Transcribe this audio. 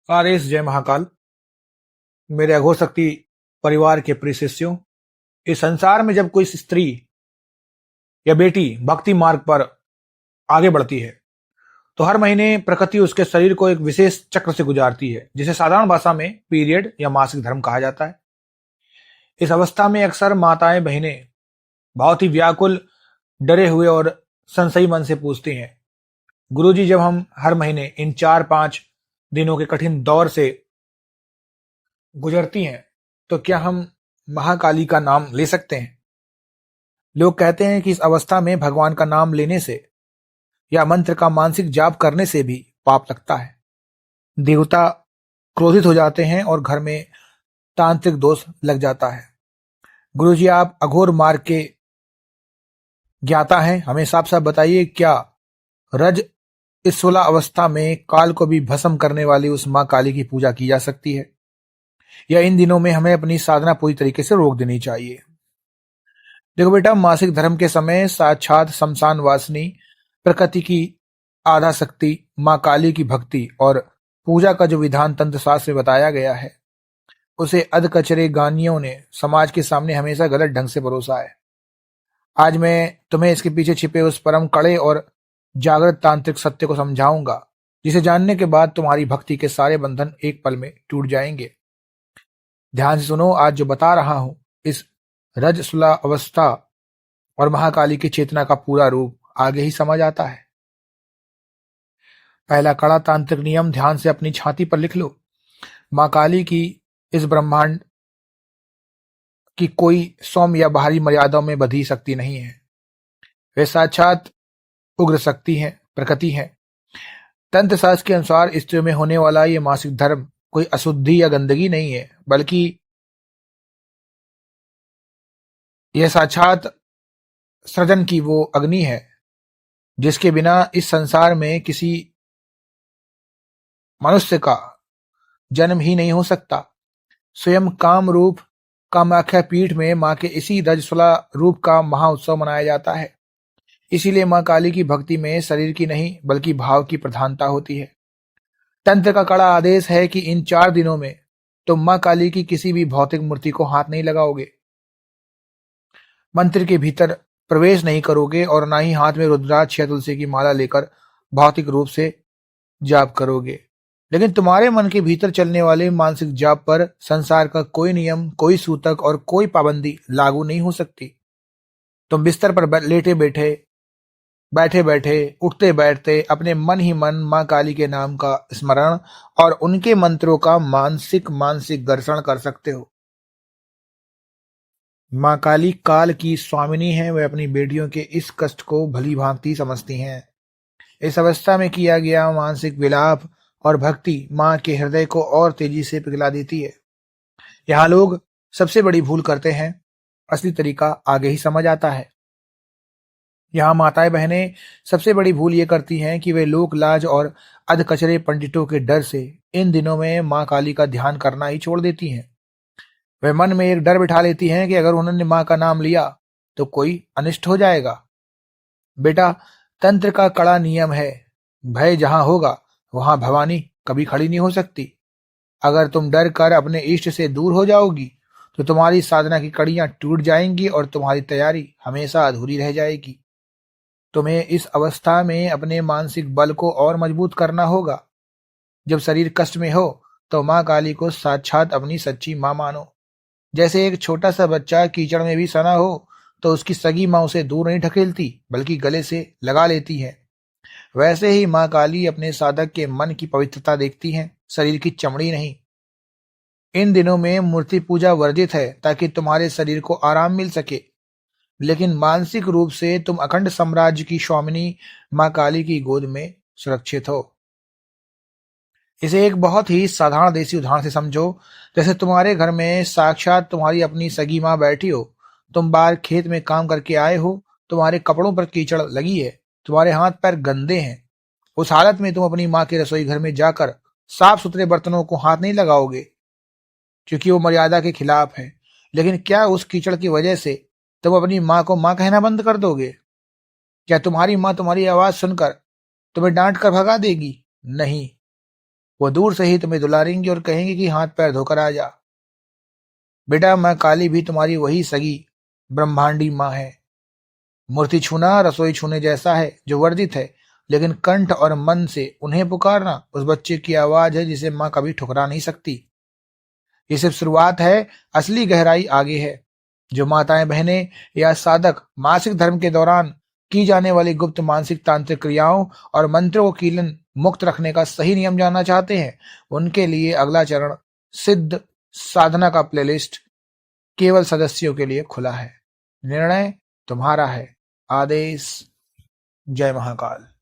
आदेश जय महाकाल। मेरे अघोर शक्ति परिवार के प्रिय शिष्यों, इस संसार में जब कोई स्त्री या बेटी भक्ति मार्ग पर आगे बढ़ती है तो हर महीने प्रकृति उसके शरीर को एक विशेष चक्र से गुजारती है, जिसे साधारण भाषा में पीरियड या मासिक धर्म कहा जाता है। इस अवस्था में अक्सर माताएं बहनें बहुत ही व्याकुल, डरे हुए और संशयी मन से पूछती हैं, गुरुजी, जब हम हर महीने इन 4-5 दिनों के कठिन दौर से गुजरती हैं तो क्या हम महाकाली का नाम ले सकते हैं? लोग कहते हैं कि इस अवस्था में भगवान का नाम लेने से या मंत्र का मानसिक जाप करने से भी पाप लगता है। देवता क्रोधित हो जाते हैं और घर में तांत्रिक दोष लग जाता है। गुरुजी, आप अघोर मार्ग के ज्ञाता हैं, हमें साफ साफ बताइए, क्या रज इस 16 अवस्था में काल को भी भस्म करने वाली उस माँ काली की पूजा की जा सकती है, या इन दिनों में हमें अपनी साधना पूरी तरीके से रोक देनी चाहिए? देखो बेटा, मासिक धर्म के समय साक्षात शमशान वासिनी प्रकृति की आधा शक्ति माँ काली की भक्ति और पूजा का जो विधान तंत्र शास्त्र में बताया गया है, उसे अधकचरे गानियों ने समाज के सामने हमेशा गलत ढंग से परोसा है। आज मैं तुम्हें इसके पीछे छिपे उस परम कड़े और जागृत तांत्रिक सत्य को समझाऊंगा, जिसे जानने के बाद तुम्हारी भक्ति के सारे बंधन एक पल में टूट जाएंगे। ध्यान से सुनो, आज जो बता रहा हूं, इस रजस्वला अवस्था और महाकाली की चेतना का पूरा रूप आगे ही समझ आता है। पहला कड़ा तांत्रिक नियम ध्यान से अपनी छाती पर लिख लो। माँ काली की इस ब्रह्मांड की कोई सौम्य या बाहरी मर्यादाओं में बधी शक्ति नहीं है। वे साक्षात उग्र शक्ति है, प्रकृति है। तंत्र शास्त्र के अनुसार स्त्रियों में होने वाला ये मासिक धर्म कोई अशुद्धि या गंदगी नहीं है, बल्कि यह साक्षात सृजन की वो अग्नि है जिसके बिना इस संसार में किसी मनुष्य का जन्म ही नहीं हो सकता। स्वयं काम रूप कामाख्या पीठ में माँ के इसी रजस्वला रूप का महाउत्सव मनाया जाता है। इसीलिए माँ काली की भक्ति में शरीर की नहीं बल्कि भाव की प्रधानता होती है। तंत्र का कड़ा आदेश है कि इन 4 दिनों में तुम माँ काली की किसी भी भौतिक मूर्ति को हाथ नहीं लगाओगे, मंदिर के भीतर प्रवेश नहीं करोगे और ना ही हाथ में रुद्राक्ष या तुलसी की माला लेकर भौतिक रूप से जाप करोगे। लेकिन तुम्हारे मन के भीतर चलने वाले मानसिक जाप पर संसार का कोई नियम, कोई सूतक और कोई पाबंदी लागू नहीं हो सकती। तुम बिस्तर पर लेटे बैठे बैठे, उठते बैठते अपने मन ही मन माँ काली के नाम का स्मरण और उनके मंत्रों का मानसिक घर्षण कर सकते हो। माँ काली काल की स्वामिनी है, वे अपनी बेटियों के इस कष्ट को भली भांति समझती हैं। इस अवस्था में किया गया मानसिक विलाप और भक्ति माँ के हृदय को और तेजी से पिघला देती है। यहाँ लोग सबसे बड़ी भूल करते हैं, असली तरीका आगे ही समझ आता है। यहाँ माताएं बहनें सबसे बड़ी भूल ये करती हैं कि वे लोक लाज और अधकचरे पंडितों के डर से इन दिनों में माँ काली का ध्यान करना ही छोड़ देती हैं। वे मन में एक डर बिठा लेती हैं कि अगर उन्होंने माँ का नाम लिया तो कोई अनिष्ट हो जाएगा। बेटा, तंत्र का कड़ा नियम है, भय जहां होगा वहां भवानी कभी खड़ी नहीं हो सकती। अगर तुम डर कर अपने इष्ट से दूर हो जाओगी तो तुम्हारी साधना की कड़ियां टूट जाएंगी और तुम्हारी तैयारी हमेशा अधूरी रह जाएगी। तुम्हें इस अवस्था में अपने मानसिक बल को और मजबूत करना होगा। जब शरीर कष्ट में हो तो माँ काली को साक्षात अपनी सच्ची माँ मानो। जैसे एक छोटा सा बच्चा कीचड़ में भी सना हो तो उसकी सगी माँ उसे दूर नहीं ढकेलती बल्कि गले से लगा लेती है, वैसे ही माँ काली अपने साधक के मन की पवित्रता देखती हैं, शरीर की चमड़ी नहीं। इन दिनों में मूर्ति पूजा वर्जित है ताकि तुम्हारे शरीर को आराम मिल सके, लेकिन मानसिक रूप से तुम अखंड साम्राज्य की स्वामिनी माँ काली की गोद में सुरक्षित हो। इसे एक बहुत ही साधारण देसी उदाहरण से समझो। जैसे तुम्हारे घर में साक्षात तुम्हारी अपनी सगी माँ बैठी हो, तुम बाहर खेत में काम करके आए हो, तुम्हारे कपड़ों पर कीचड़ लगी है, तुम्हारे हाथ पैर गंदे हैं। उस हालत में तुम अपनी माँ के रसोई घर में जाकर साफ सुथरे बर्तनों को हाथ नहीं लगाओगे, क्योंकि वो मर्यादा के खिलाफ है। लेकिन क्या उस कीचड़ की वजह से तुम अपनी माँ को माँ कहना बंद कर दोगे? क्या तुम्हारी माँ तुम्हारी आवाज सुनकर तुम्हें डांट कर भगा देगी? नहीं। वो दूर से ही तुम्हें दुलारेंगी और कहेंगे कि हाथ पैर धोकर आ जा। बेटा, माँ काली भी तुम्हारी वही सगी ब्रह्मांडी माँ है। मूर्ति छूना रसोई छूने जैसा है जो वर्जित है, लेकिन कंठ और मन से उन्हें पुकारना उस बच्चे की आवाज है जिसे माँ कभी ठुकरा नहीं सकती। ये सिर्फ शुरुआत है, असली गहराई आगे है। जो माताएं बहनें या साधक मासिक धर्म के दौरान की जाने वाली गुप्त मानसिक तांत्रिक क्रियाओं और मंत्रों को कीलन मुक्त रखने का सही नियम जानना चाहते हैं, उनके लिए अगला चरण सिद्ध साधना का प्लेलिस्ट केवल सदस्यों के लिए खुला है। निर्णय तुम्हारा है। आदेश। जय महाकाल।